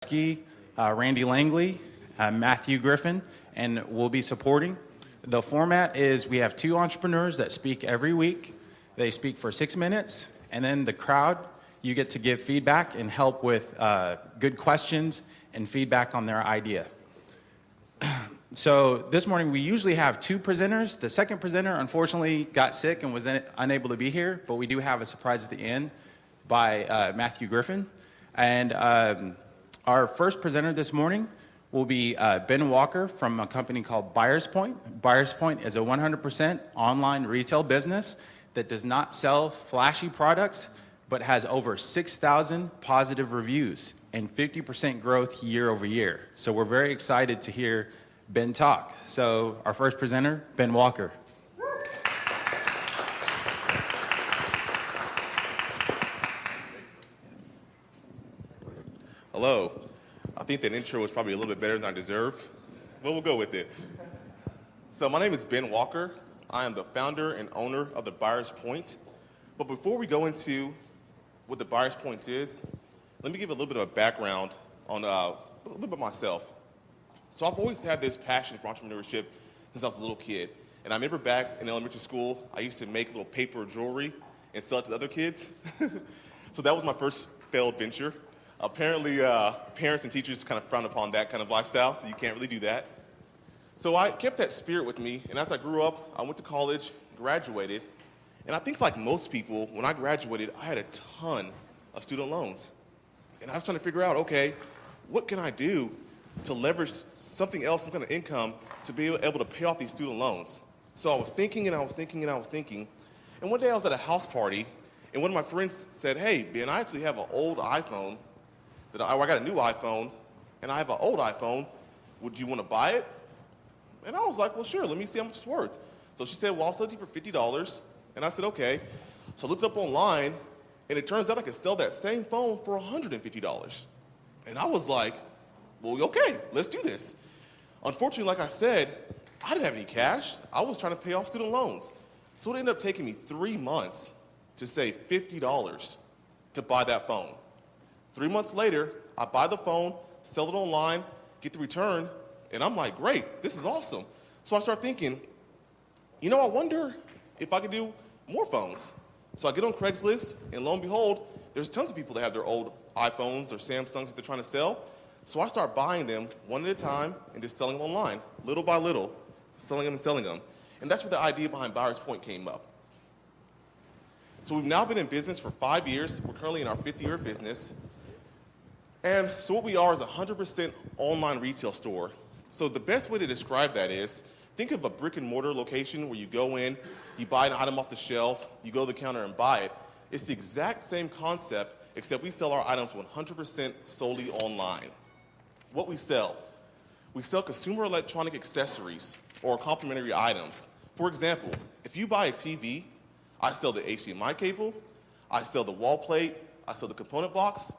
Bresky, Randy Langley, Matthew Griffin, and we'll be supporting. The format is we have two entrepreneurs that speak every week. They speak for 6 minutes, and then the crowd, you get to give feedback and help with good questions and feedback on their idea. So this morning we usually have two presenters. The second presenter unfortunately got sick and was unable to be here, but we do have a surprise at the end by Matthew Griffin. And our first presenter this morning will be Ben Walker from a company called Buyers Point. Buyers Point is a 100% online retail business that does not sell flashy products, but has over 6,000 positive reviews and 50% growth year over year. So we're very excited to hear Ben talk. So our first presenter, Ben Walker. Hello. I think that intro was probably a little bit better than I deserve, but we'll go with it. So my name is Ben Walker. I am the founder and owner of the Buyers Point. But before we go into what the Buyers Point is, let me give a little bit of a background on a little bit about myself. So I've always had this passion for entrepreneurship since I was a little kid. And I remember back in elementary school, I used to make little paper jewelry and sell it to the other kids. So that was my first failed venture. Apparently, parents and teachers kind of frown upon that kind of lifestyle, so you can't really do that. So I kept that spirit with me, and as I grew up, I went to college, graduated, and I think like most people, when I graduated, I had a ton of student loans. And I was trying to figure out, okay, what can I do to leverage something else, some kind of income, to be able to pay off these student loans? So I was thinking, and one day I was at a house party, and one of my friends said, hey, Ben, I actually have an old iPhone, I got a new iPhone, and I have an old iPhone. Would you want to buy it? And I was like, well, sure, let me see how much it's worth. So she said, well, I'll sell it to you for $50. And I said, okay. So I looked it up online, and it turns out I could sell that same phone for $150. And I was like, well, okay, let's do this. Unfortunately, like I said, I didn't have any cash. I was trying to pay off student loans. So it ended up taking me 3 months to save $50 to buy that phone. 3 months later, I buy the phone, sell it online, get the return, and I'm like, great, this is awesome. So I start thinking, I wonder if I could do more phones. So I get on Craigslist, and lo and behold, there's tons of people that have their old iPhones or Samsungs that they're trying to sell. So I start buying them one at a time and just selling them online, little by little, selling them and selling them. And that's where the idea behind Buyers Point came up. So we've now been in business for 5 years. We're currently in our 5th year of business. And so what we are is a 100% online retail store. So the best way to describe that is, think of a brick and mortar location where you go in, you buy an item off the shelf, you go to the counter and buy it. It's the exact same concept, except we sell our items 100% solely online. What we sell consumer electronic accessories or complementary items. For example, if you buy a TV, I sell the HDMI cable, I sell the wall plate, I sell the component box.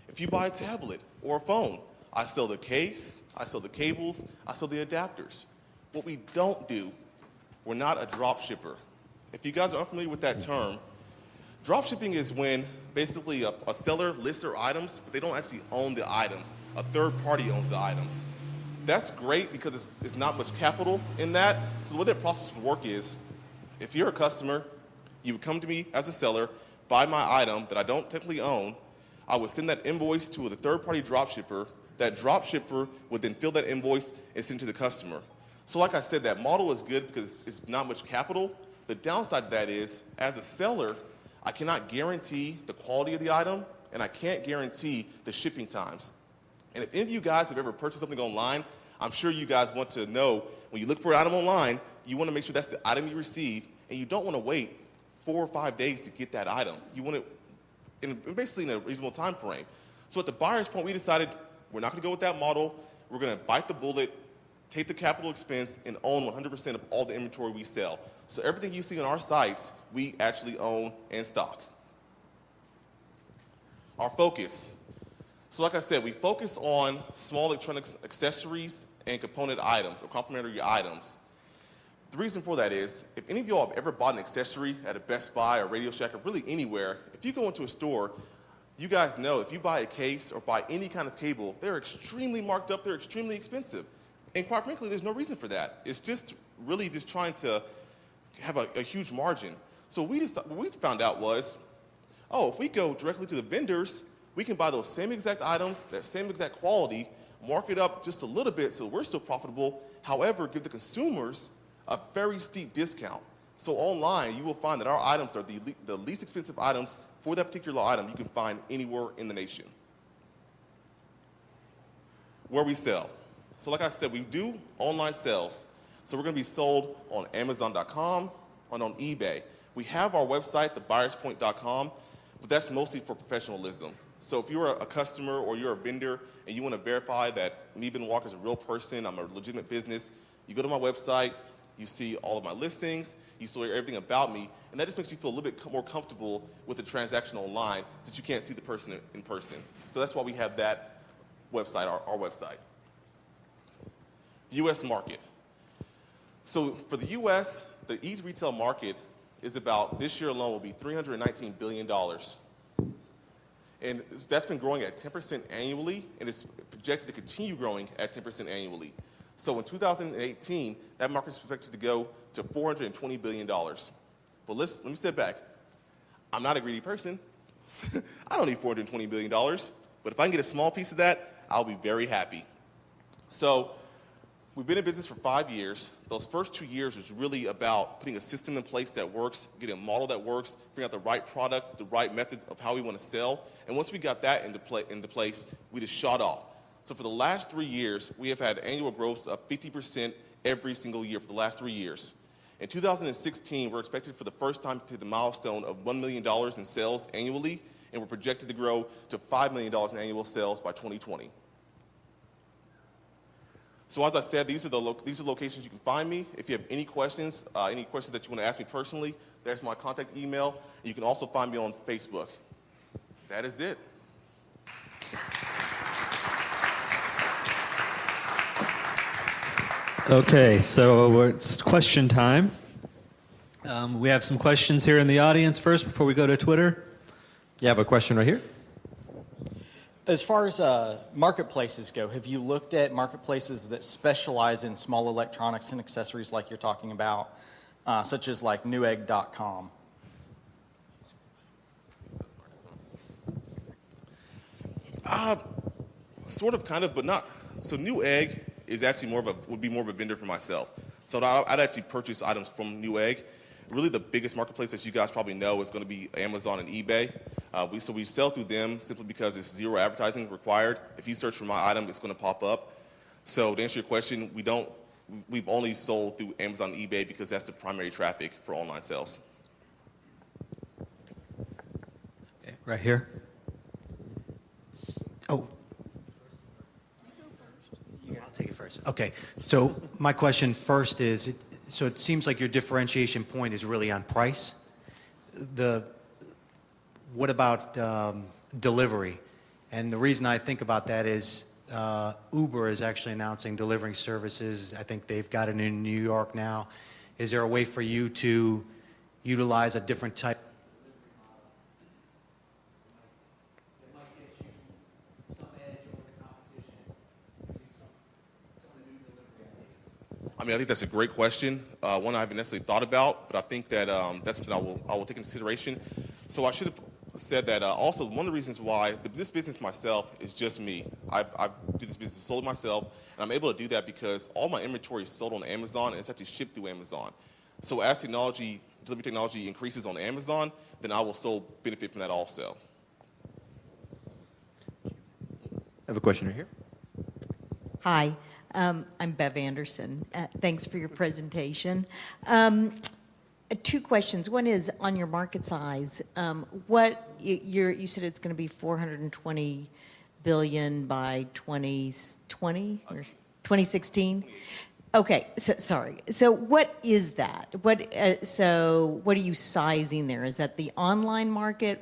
If you buy a tablet or a phone, I sell the case, I sell the cables, I sell the adapters. What we don't do, we're not a drop shipper. If you guys are unfamiliar with that term, drop shipping is when basically a seller lists their items, but they don't actually own the items. A third party owns the items. That's great because it's not much capital in that. So the way that process would work is, if you're a customer, you would come to me as a seller, buy my item that I don't technically own, I would send that invoice to the third-party dropshipper. That dropshipper would then fill that invoice and send it to the customer. So like I said, that model is good because it's not much capital. The downside to that is, as a seller, I cannot guarantee the quality of the item, and I can't guarantee the shipping times. And if any of you guys have ever purchased something online, I'm sure you guys want to know, when you look for an item online, you want to make sure that's the item you receive, and you don't want to wait 4 or 5 days to get that item. You want it basically in a reasonable time frame. So at the Buyers Point, we decided we're not going to go with that model. We're going to bite the bullet, take the capital expense, and own 100% of all the inventory we sell. So everything you see on our sites, we actually own and stock. Our focus. So like I said, we focus on small electronics accessories and component items or complementary items. The reason for that is, if any of y'all have ever bought an accessory at a Best Buy or Radio Shack or really anywhere, if you go into a store, You guys know if you buy a case or buy any kind of cable, they're extremely marked up, they're extremely expensive. And quite frankly, there's no reason for that. It's just really just trying to have a huge margin. So what we found out was, oh, if we go directly to the vendors, we can buy those same exact items, that same exact quality, mark it up just a little bit so we're still profitable, however, give the consumers a very steep discount. So online, you will find that our items are the least expensive items for that particular item you can find anywhere in the nation. Where we sell. So like I said, we do online sales. So we're going to be sold on Amazon.com and on eBay. We have our website, thebuyer'spoint.com, but that's mostly for professionalism. So if you're a customer or you're a vendor and you want to verify that me, Ben Walker, is a real person, I'm a legitimate business, you go to my website, you see all of my listings, you see everything about me, and that just makes you feel a little bit more comfortable with the transaction online since you can't see the person in person. So that's why we have that website, our website. U.S. market. So for the U.S., the e-retail market is about, this year alone will be $319 billion. And that's been growing at 10% annually, and it's projected to continue growing at 10% annually. So in 2018, that market is expected to go to $420 billion. But let me step back. I'm not a greedy person. I don't need $420 billion. But if I can get a small piece of that, I'll be very happy. So we've been in business for 5 years. Those first 2 years was really about putting a system in place that works, getting a model that works, figuring out the right product, the right method of how we want to sell. And once we got that into place, we just shot off. So for the last 3 years, we have had annual growth of 50% every single year for the last 3 years. In 2016, we're expected for the first time to hit the milestone of $1 million in sales annually, and we're projected to grow to $5 million in annual sales by 2020. So as I said, these are locations you can find me. If you have any questions that you want to ask me personally, there's my contact email. And you can also find me on Facebook. That is it. Okay, so it's question time. We have some questions here in the audience first before we go to Twitter. You have a question right here? As far as marketplaces go, have you looked at marketplaces that specialize in small electronics and accessories like you're talking about, such as like newegg.com? Sort of, kind of, but not. So Newegg is actually would be more of a vendor for myself. So I'd actually purchase items from Newegg. Really the biggest marketplace that you guys probably know is going to be Amazon and eBay. So we sell through them simply because it's zero advertising required. If you search for my item, it's going to pop up. So to answer your question, we've only sold through Amazon and eBay because that's the primary traffic for online sales. Okay, right here. Oh. I'll take it first. Okay. So my question first is, so it seems like your differentiation point is really on price. What about delivery? And the reason I think about that is Uber is actually announcing delivering services. I think they've got it in New York now. Is there a way for you to utilize a different type? I mean, I think that's a great question. One I haven't necessarily thought about, but I think that that's something I will take into consideration. So I should have said that also one of the reasons why this business myself is just me. I do this business solely myself, and I'm able to do that because all my inventory is sold on Amazon and it's actually shipped through Amazon. So as delivery technology increases on Amazon, then I will still benefit from that also. I have a question right here. Hi, I'm Bev Anderson. Thanks for your presentation. Two questions. One is on your market size. You said it's going to be $420 billion by 2020 or 2016? Okay, sorry. So what is that? So what are you sizing there? Is that the online market?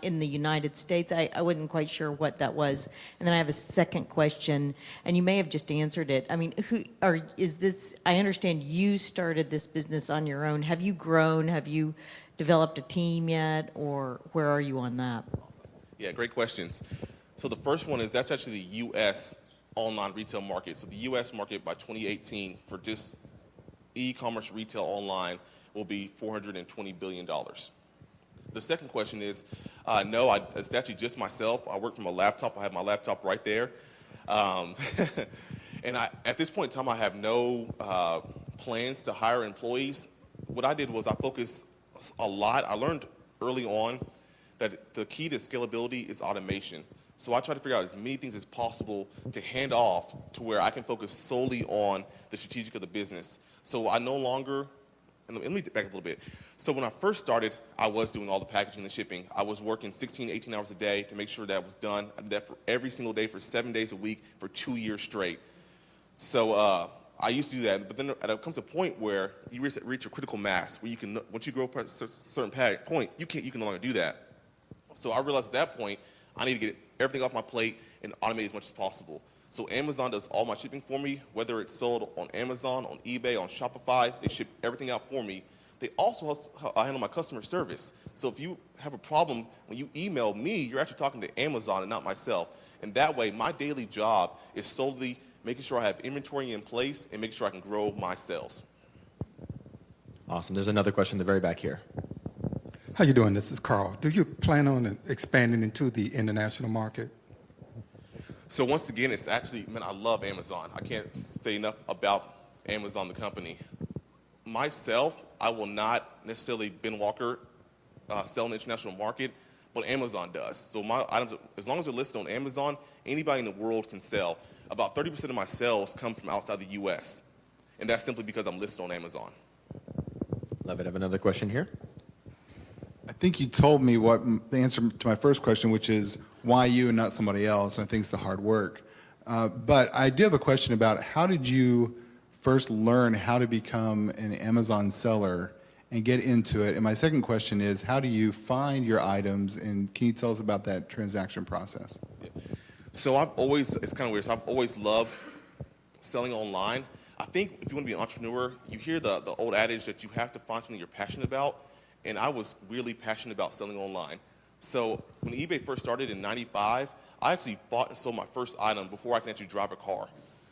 In the United States, I wasn't quite sure what that was. And then I have a second question, and you may have just answered it. I understand you started this business on your own. Have you grown? Have you developed a team yet, or where are you on that? Yeah, great questions. So the first one is that's actually the U.S. online retail market. So the U.S. market by 2018 for just e-commerce retail online will be $420 billion. The second question is, no, it's actually just myself. I work from a laptop. I have my laptop right there. And at this point in time, I have no plans to hire employees. What I did was I focused a lot. I learned early on that the key to scalability is automation. So I try to figure out as many things as possible to hand off to where I can focus solely on the strategic of the business. So I no longer, and let me back up a little bit. So when I first started, I was doing all the packaging and the shipping. I was working 16, 18 hours a day to make sure that was done. I did that for every single day for 7 days a week for 2 years straight. So I used to do that, but then there comes a point where you reach a critical mass where you can, once you grow past a certain point, you can no longer do that. So I realized at that point, I need to get everything off my plate and automate as much as possible. So Amazon does all my shipping for me, whether it's sold on Amazon, on eBay, on Shopify. They ship everything out for me. They also handle my customer service. So if you have a problem, when you email me, you're actually talking to Amazon and not myself. And that way, my daily job is solely making sure I have inventory in place and making sure I can grow my sales. Awesome. There's another question in the very back here. How you doing? This is Carl. Do you plan on expanding into the international market? So once again, it's actually, man, I love Amazon. I can't say enough about Amazon, the company. Myself, I will not necessarily, Ben Walker, sell in the international market, but Amazon does. So my items, as long as they're listed on Amazon, anybody in the world can sell. About 30% of my sales come from outside the U.S., and that's simply because I'm listed on Amazon. Love it. I have another question here. I think you told me what the answer to my first question, which is why you and not somebody else, and I think it's the hard work. But I do have a question about how did you first learn how to become an Amazon seller and get into it? And my second question is, how do you find your items, and can you tell us about that transaction process? So it's kind of weird, so I've always loved selling online. I think if you want to be an entrepreneur, you hear the old adage that you have to find something you're passionate about. And I was really passionate about selling online. So when eBay first started in '95, I actually bought and sold my first item before I could actually drive a car.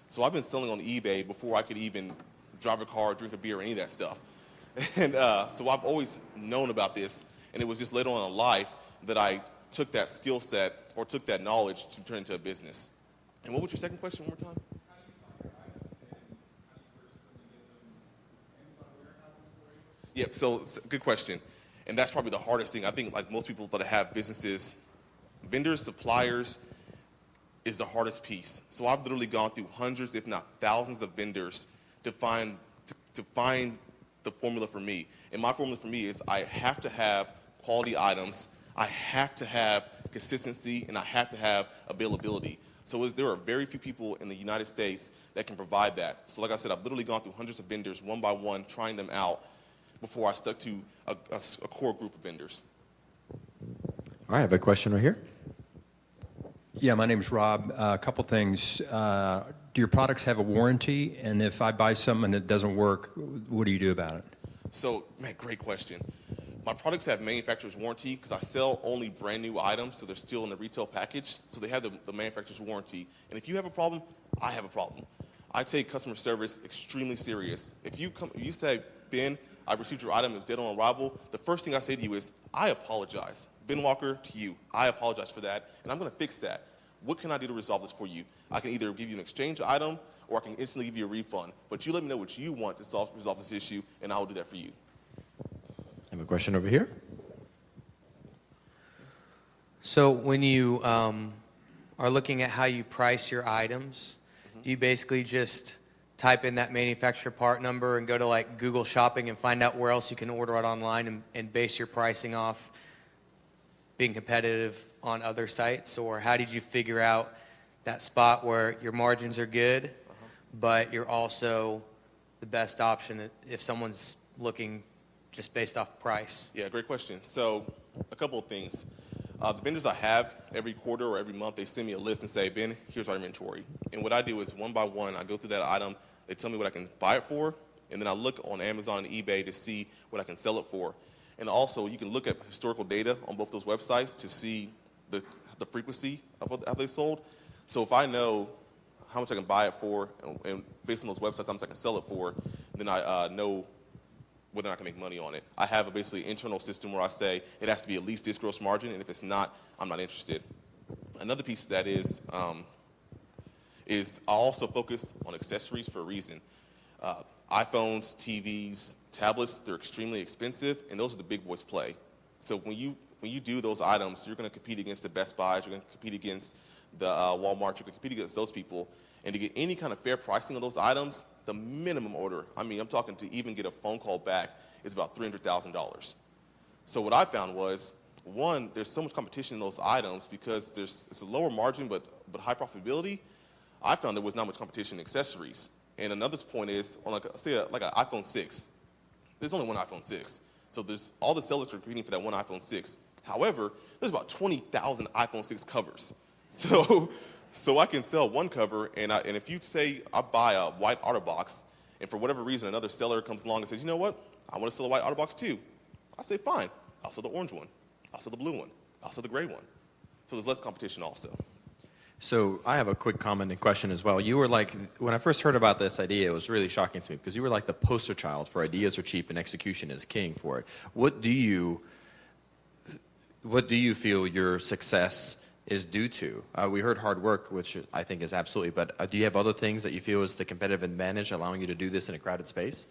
So I've been selling on eBay before I could even drive a car, drink a beer, or any of that stuff. And so I've always known about this, and it was just later on in life that I took that skill set or took that knowledge to turn into a business. And what was your second question one more time? Yeah, so it's a good question. And that's probably the hardest thing. I think like most people that have businesses, vendors, suppliers is the hardest piece. So I've literally gone through hundreds, if not thousands of vendors to find the formula for me. And my formula for me is I have to have quality items, I have to have consistency, and I have to have availability. So there are very few people in the United States that can provide that. So like I said, I've literally gone through hundreds of vendors one by one, trying them out before I stuck to a core group of vendors. All right, I have a question right here. Yeah, my name's Rob. A couple things. Do your products have a warranty? And if I buy something and it doesn't work, what do you do about it? So, man, great question. My products have manufacturer's warranty because I sell only brand new items, so they're still in the retail package. So they have the manufacturer's warranty. And if you have a problem, I have a problem. I take customer service extremely serious. If you say, Ben, I received your item, it's dead on arrival, the first thing I say to you is, I apologize. Ben Walker, to you, I apologize for that, and I'm going to fix that. What can I do to resolve this for you? I can either give you an exchange item, or I can instantly give you a refund. But you let me know what you want to resolve this issue, and I will do that for you. I have a question over here. So when you are looking at how you price your items, do you basically just type in that manufacturer part number and go to like Google Shopping and find out where else you can order it online and base your pricing off being competitive on other sites? Or how did you figure out that spot where your margins are good, but you're also the best option if someone's looking just based off price? Yeah, great question. So a couple of things. The vendors I have, every quarter or every month, they send me a list and say, Ben, here's our inventory. And what I do is one by one, I go through that item, they tell me what I can buy it for, and then I look on Amazon and eBay to see what I can sell it for. And also, you can look at historical data on both those websites to see the frequency of how they sold. So if I know how much I can buy it for, and based on those websites, how much I can sell it for, then I know whether or not I can make money on it. I have a basically internal system where I say it has to be at least this gross margin, and if it's not, I'm not interested. Another piece of that is I also focus on accessories for a reason. iPhones, TVs, tablets, they're extremely expensive, and those are the big boys play. So when you do those items, you're going to compete against the Best Buys, you're going to compete against the Walmart, you're going to compete against those people. And to get any kind of fair pricing on those items, the minimum order, I mean, I'm talking to even get a phone call back, is about $300,000. So what I found was, one, there's so much competition in those items because it's a lower margin but high profitability. I found there was not much competition in accessories. And another point is, on like an iPhone 6, there's only one iPhone 6. So there's all the sellers are competing for that one iPhone 6. However, there's about 20,000 iPhone 6 covers. So I can sell one cover, and if you say I buy a white OtterBox, and for whatever reason another seller comes along and says, you know what, I want to sell a white OtterBox too. I say, fine, I'll sell the orange one. I'll sell the blue one. I'll sell the gray one. So there's less competition also. So I have a quick comment and question as well. You were like, when I first heard about this idea, it was really shocking to me because you were like the poster child for ideas are cheap and execution is king for it. What do you feel your success is due to? We heard hard work, which I think is absolutely, but do you have other things that you feel is the competitive advantage allowing you to do this in a crowded space?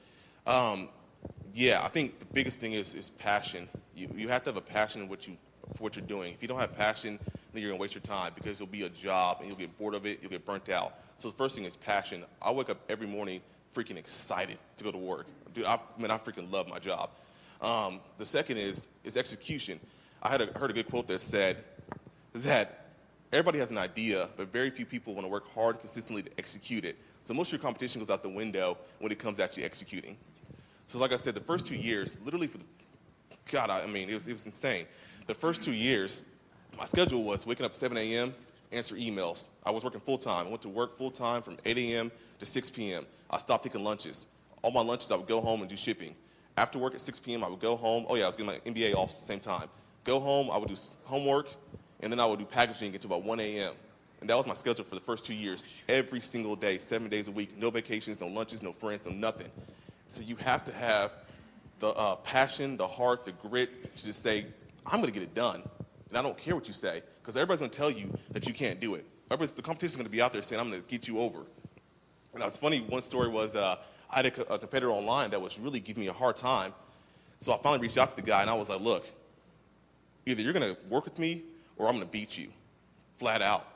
Yeah, I think the biggest thing is passion. You have to have a passion for what you're doing. If you don't have passion, then you're going to waste your time because it'll be a job and you'll get bored of it, you'll get burnt out. So the first thing is passion. I wake up every morning freaking excited to go to work. Dude, I freaking love my job. The second is execution. I heard a good quote that said that everybody has an idea, but very few people want to work hard consistently to execute it. So most of your competition goes out the window when it comes at you executing. So like I said, the first 2 years, literally it was insane. The first 2 years, my schedule was waking up 7 a.m., answer emails. I was working full-time. I went to work full-time from 8 a.m. to 6 p.m. I stopped taking lunches. All my lunches, I would go home and do shipping. After work at 6 p.m., I would go home. Oh, yeah, I was getting my MBA all at the same time. Go home, I would do homework, and then I would do packaging until about 1 a.m. And that was my schedule for the first 2 years, every single day, 7 days a week, no vacations, no lunches, no friends, no nothing. So you have to have the passion, the heart, the grit to just say, I'm going to get it done. And I don't care what you say, because everybody's going to tell you that you can't do it. The competition's going to be out there saying, I'm going to get you over. And it's funny, one story was I had a competitor online that was really giving me a hard time. So I finally reached out to the guy, and I was like, look, either you're going to work with me or I'm going to beat you, flat out.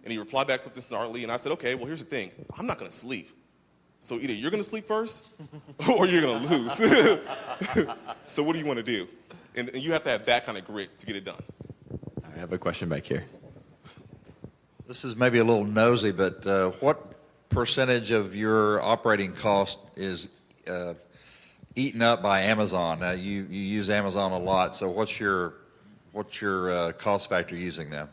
And he replied back something snarly, and I said, okay, well, here's the thing. I'm not going to sleep. So either you're going to sleep first or you're going to lose. So what do you want to do? And you have to have that kind of grit to get it done. I have a question back here. This is maybe a little nosy, but what percentage of your operating cost is eaten up by Amazon? You use Amazon a lot, so what's your cost factor using them?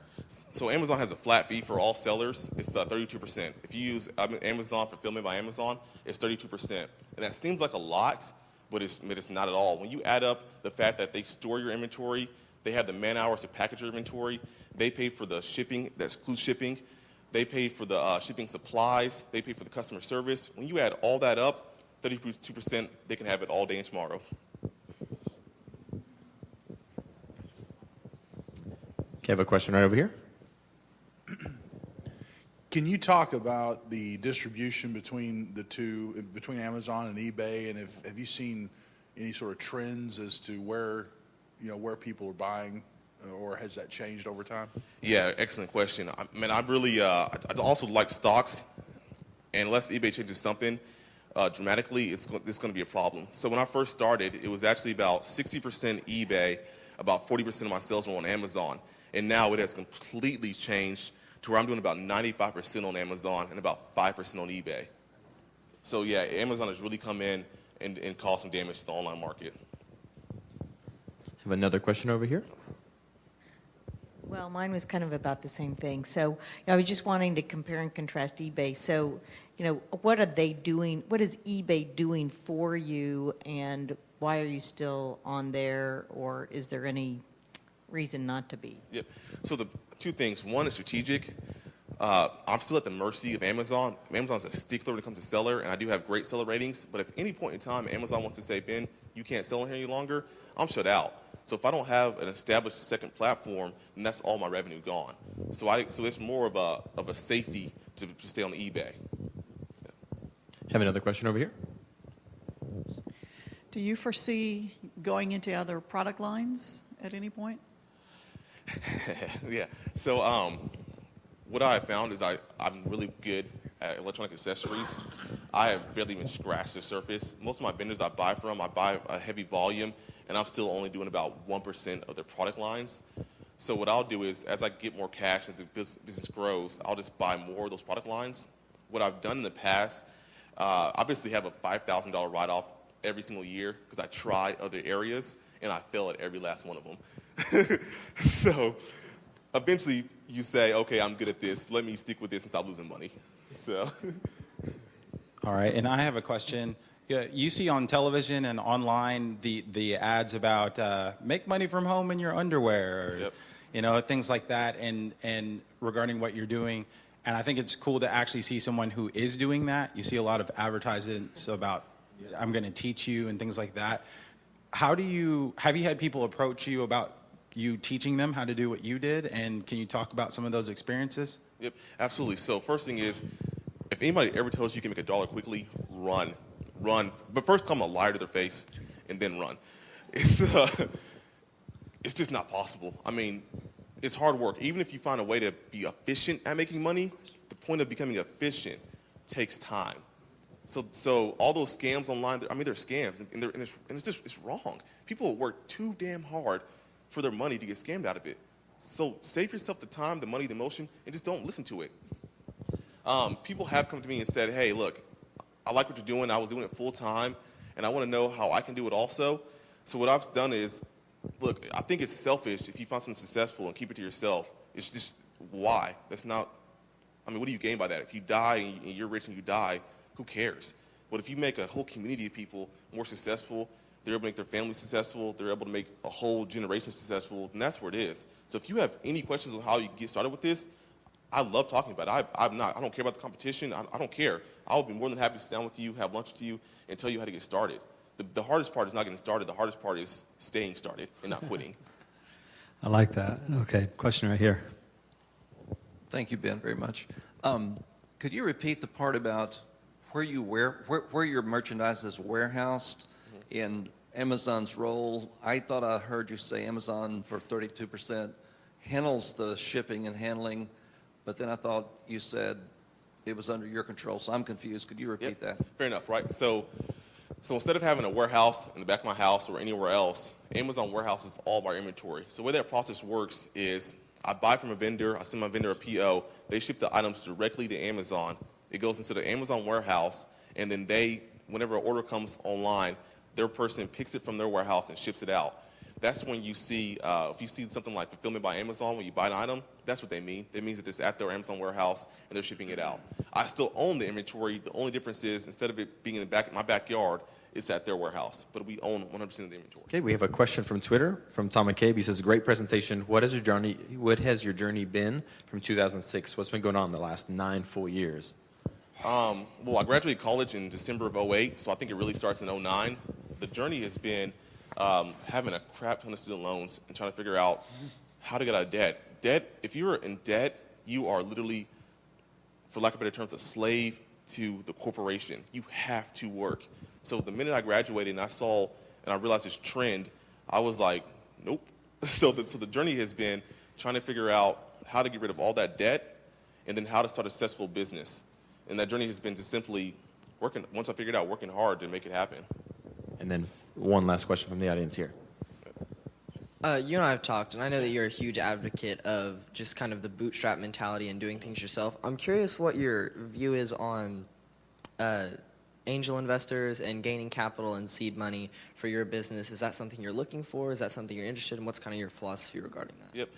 So Amazon has a flat fee for all sellers. It's 32%. If you use Amazon Fulfillment by Amazon, it's 32%. And that seems like a lot, but it's not at all. When you add up the fact that they store your inventory, they have the man hours to package your inventory, they pay for the shipping, that excludes shipping, they pay for the shipping supplies, they pay for the customer service. When you add all that up, 32%, they can have it all day and tomorrow. Okay, I have a question right over here. Can you talk about the distribution between the two, between Amazon and eBay, and have you seen any sort of trends as to where people are buying, or has that changed over time? Yeah, excellent question. I really, I also like stocks, and unless eBay changes something dramatically, it's going to be a problem. So when I first started, it was actually about 60% eBay, about 40% of my sales were on Amazon, and now it has completely changed to where I'm doing about 95% on Amazon and about 5% on eBay. So yeah, Amazon has really come in and caused some damage to the online market. Have another question over here. Well, mine was kind of about the same thing. So I was just wanting to compare and contrast eBay. So, what are they doing? What is eBay doing for you, and why are you still on there? Or is there any reason not to be? Yep. So the two things. One is strategic. I'm still at the mercy of Amazon. Amazon's a stickler when it comes to seller, and I do have great seller ratings. But if any point in time Amazon wants to say, Ben, you can't sell here any longer, I'm shut out. So if I don't have an established second platform, then that's all my revenue gone. So it's more of a safety to stay on eBay. Have another question over here. Do you foresee going into other product lines at any point? Yeah. So what I have found is I'm really good at electronic accessories. I have barely even scratched the surface. Most of my vendors I buy from, I buy a heavy volume, and I'm still only doing about 1% of their product lines. So what I'll do is, as I get more cash and as the business grows, I'll just buy more of those product lines. What I've done in the past, I basically have a $5,000 write-off every single year because I try other areas, and I fail at every last one of them. So eventually you say, okay, I'm good at this. Let me stick with this and stop losing money. So. All right, and I have a question. Yeah, you see on television and online the ads about make money from home in your underwear, or, yep. Things like that, and regarding what you're doing. And I think it's cool to actually see someone who is doing that. You see a lot of advertisements about I'm going to teach you and things like that. Have you had people approach you about you teaching them how to do what you did? And can you talk about some of those experiences? Yep, absolutely. So first thing is, if anybody ever tells you you can make $1 quickly, run. But first come a liar to their face and then run. It's just not possible. I mean, it's hard work. Even if you find a way to be efficient at making money, the point of becoming efficient takes time. So all those scams online, they're scams, and it's wrong. People work too damn hard for their money to get scammed out of it. So save yourself the time, the money, the emotion, and just don't listen to it. People have come to me and said, hey, look, I like what you're doing. I was doing it full time, and I want to know how I can do it also. So what I've done is, look, I think it's selfish if you find something successful and keep it to yourself. It's just, why? That's not, what do you gain by that? If you die and you're rich and you die, who cares? But if you make a whole community of people more successful, they're able to make their family successful, they're able to make a whole generation successful, then that's where it is. So if you have any questions on how you get started with this, I love talking about it. I don't care about the competition. I don't care. I'll be more than happy to sit down with you, have lunch with you, and tell you how to get started. The hardest part is not getting started. The hardest part is staying started and not quitting. I like that. Okay, question right here. Thank you, Ben, very much. Could you repeat the part about where your merchandise is warehoused in Amazon's role? I thought I heard you say Amazon for 32% handles the shipping and handling, but then I thought you said it was under your control, so I'm confused. Could you repeat that? Fair enough, right? So instead of having a warehouse in the back of my house or anywhere else, Amazon warehouses all of our inventory. So the way that process works is I buy from a vendor, I send my vendor a PO, they ship the items directly to Amazon. It goes into the Amazon warehouse, and then whenever an order comes online, their person picks it from their warehouse and ships it out. That's when you see, if you see something like fulfillment by Amazon, when you buy an item, that's what they mean. It means that it's at their Amazon warehouse and they're shipping it out. I still own the inventory. The only difference is instead of it being in my backyard, it's at their warehouse. But we own 100% of the inventory. Okay, we have a question from Twitter from Tom McCabe. He says, great presentation. What has your journey been from 2006? What's been going on in the last 9 full years? Well, I graduated college in December of 2008, so I think it really starts in 2009. The journey has been having a crap ton of student loans and trying to figure out how to get out of debt. If you're in debt, you are literally, for lack of better terms, a slave to the corporation. You have to work. So the minute I graduated and I realized this trend, I was like, nope. So the journey has been trying to figure out how to get rid of all that debt and then how to start a successful business. And that journey has been just simply working, once I figured out, working hard to make it happen. And then one last question from the audience here. You and I have talked, and I know that you're a huge advocate of just kind of the bootstrap mentality and doing things yourself. I'm curious what your view is on angel investors and gaining capital and seed money for your business. Is that something you're looking for? Is that something you're interested in? What's kind of your philosophy regarding that? Yep.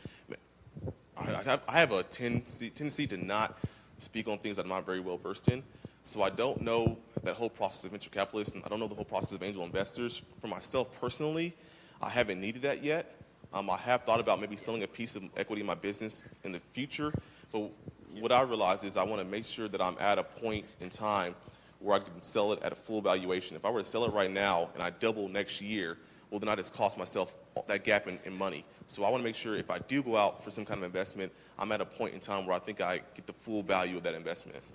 I have a tendency to not speak on things that I'm not very well versed in. So I don't know that whole process of venture capitalists, and I don't know the whole process of angel investors. For myself personally, I haven't needed that yet. I have thought about maybe selling a piece of equity in my business in the future, but what I realized is I want to make sure that I'm at a point in time where I can sell it at a full valuation. If I were to sell it right now and I double next year, well, then I just cost myself that gap in money. So I want to make sure if I do go out for some kind of investment, I'm at a point in time where I think I get the full value of that investment.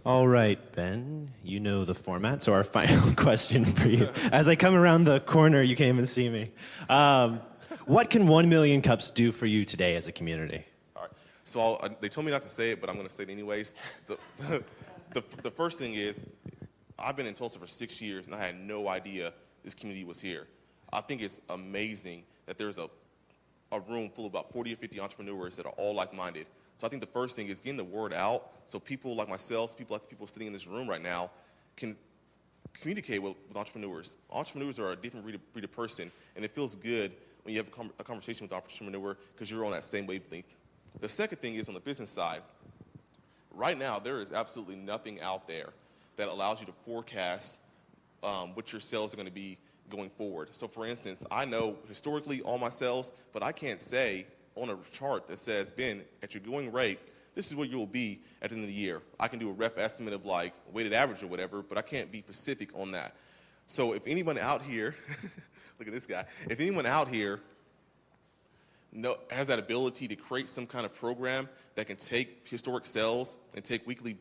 All right, Ben, you know the format. So our final question for you. As I come around the corner, you came and see me. What can 1 million cups do for you today as a community? All right. So they told me not to say it, but I'm going to say it anyways. The first thing is, I've been in Tulsa for 6 years, and I had no idea this community was here. I think it's amazing that there's a room full of about 40 or 50 entrepreneurs that are all like-minded. So I think the first thing is getting the word out so people like myself, people like the people sitting in this room right now, can communicate with entrepreneurs. Entrepreneurs are a different breed of person, and it feels good when you have a conversation with an entrepreneur because you're on that same wavelength. The second thing is on the business side. Right now, there is absolutely nothing out there that allows you to forecast what your sales are going to be going forward. So for instance, I know historically all my sales, but I can't say on a chart that says, Ben, at your going rate, this is where you will be at the end of the year. I can do a rough estimate of like weighted average or whatever, but I can't be specific on that. So if anyone out here, look at this guy, if anyone out here has that ability to create some kind of program that can take historic sales and take weekly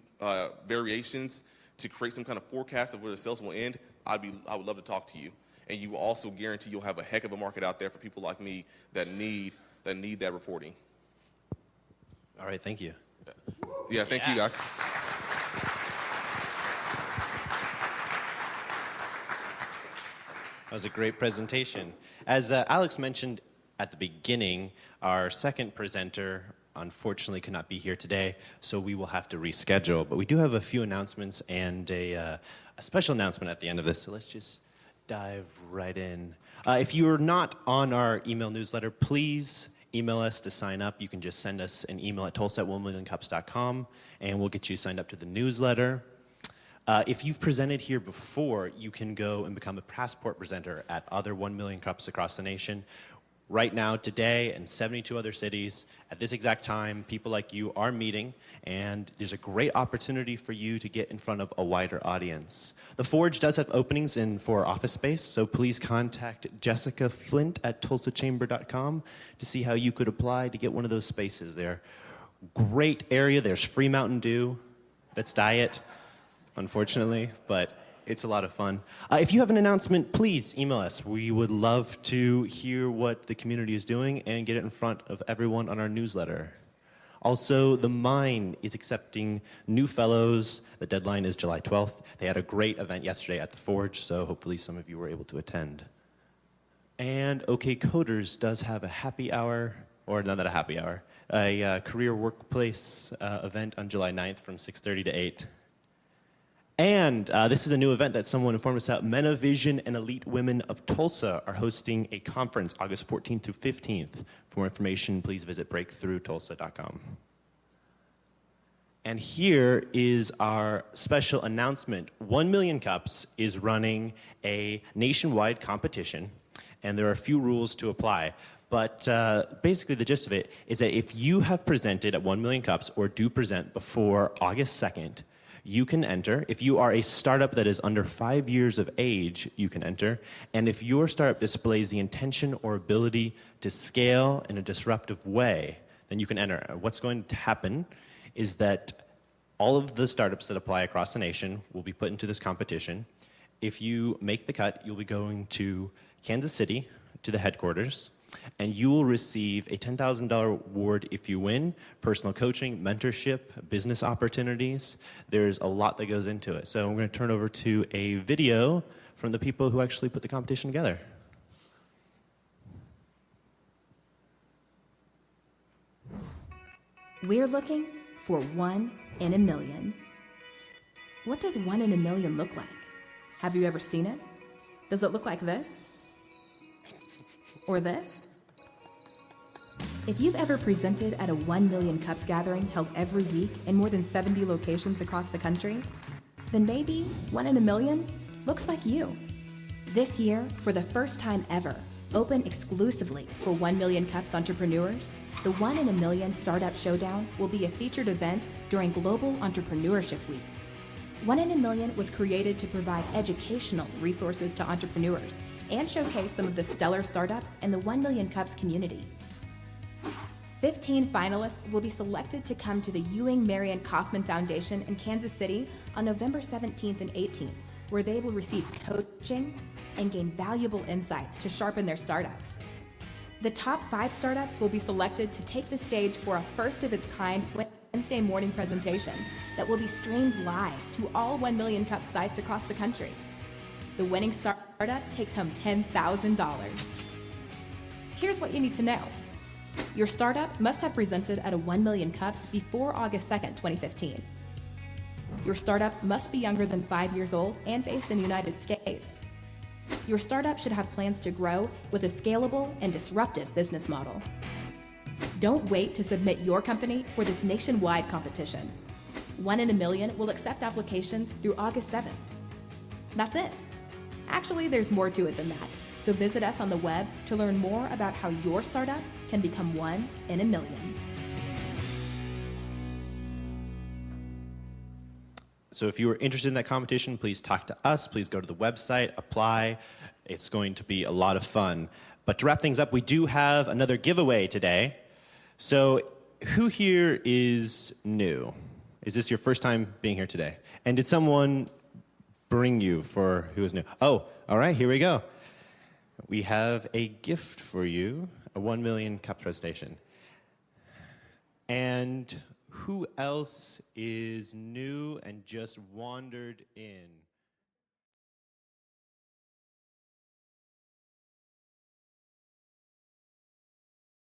variations to create some kind of forecast of where the sales will end, I would love to talk to you. And you will also guarantee you'll have a heck of a market out there for people like me that need that reporting. All right, thank you. Yeah, thank you guys. That was a great presentation. As Alex mentioned at the beginning, our second presenter unfortunately could not be here today, so we will have to reschedule. But we do have a few announcements and a special announcement at the end of this, so let's just dive right in. If you are not on our email newsletter, please email us to sign up. You can just send us an email at tulsa@1millioncups.com, and we'll get you signed up to the newsletter. If you've presented here before, you can go and become a passport presenter at other 1 million cups across the nation. Right now, today, in 72 other cities, at this exact time, people like you are meeting, and there's a great opportunity for you to get in front of a wider audience. The Forge does have openings for office space, so please contact Jessica Flint at tulsachamber.com to see how you could apply to get one of those spaces there. Great area. There's free Mountain Dew. That's diet, unfortunately, but it's a lot of fun. If you have an announcement, please email us. We would love to hear what the community is doing and get it in front of everyone on our newsletter. Also, the Mine is accepting new fellows. The deadline is July 12th. They had a great event yesterday at the Forge, so hopefully some of you were able to attend. And OK Coders does have a happy hour, or not a happy hour, a career workplace event on July 9th from 6:30 to 8. And this is a new event that someone informed us about. Menovision and Elite Women of Tulsa are hosting a conference August 14th through 15th. For more information, please visit breakthroughtulsa.com. And here is our special announcement. 1 Million Cups is running a nationwide competition, and there are a few rules to apply. But basically the gist of it is that if you have presented at 1 Million Cups or do present before August 2nd, you can enter. If you are a startup that is under 5 years of age, you can enter. And if your startup displays the intention or ability to scale in a disruptive way, then you can enter. What's going to happen is that all of the startups that apply across the nation will be put into this competition. If you make the cut, you'll be going to Kansas City, to the headquarters, and you will receive a $10,000 award if you win, personal coaching, mentorship, business opportunities. There's a lot that goes into it. So I'm going to turn over to a video from the people who actually put the competition together. We're looking for 1 in a million. What does 1 in a million look like? Have you ever seen it? Does it look like this? Or this? If you've ever presented at a 1 Million Cups gathering held every week in more than 70 locations across the country, then maybe 1 in a million looks like you. This year, for the first time ever, Open exclusively for 1 Million Cups entrepreneurs, the 1 in a Million Startup Showdown will be a featured event during Global Entrepreneurship Week. 1 in a Million was created to provide educational resources to entrepreneurs and showcase some of the stellar startups in the 1 Million Cups community. 15 finalists will be selected to come to the Ewing Marion Kauffman Foundation in Kansas City on November 17th and 18th, where they will receive coaching and gain valuable insights to sharpen their startups. The top 5 startups will be selected to take the stage for a first-of-its-kind Wednesday morning presentation that will be streamed live to all 1 Million Cup sites across the country. The winning startup takes home $10,000. Here's what you need to know. Your startup must have presented at a 1 Million Cups before August 2nd, 2015. Your startup must be younger than 5 years old and based in the United States. Your startup should have plans to grow with a scalable and disruptive business model. Don't wait to submit your company for this nationwide competition. 1 in a Million will accept applications through August 7th. That's it. Actually, there's more to it than that. So visit us on the web to learn more about how your startup can become 1 in a million. So if you are interested in that competition, please talk to us. Please go to the website, apply. It's going to be a lot of fun. But to wrap things up, we do have another giveaway today. So who here is new? Is this your first time being here today? And did someone bring you for who is new? Oh, all right, here we go. We have a gift for you, a 1 Million Cup presentation. And who else is new and just wandered in?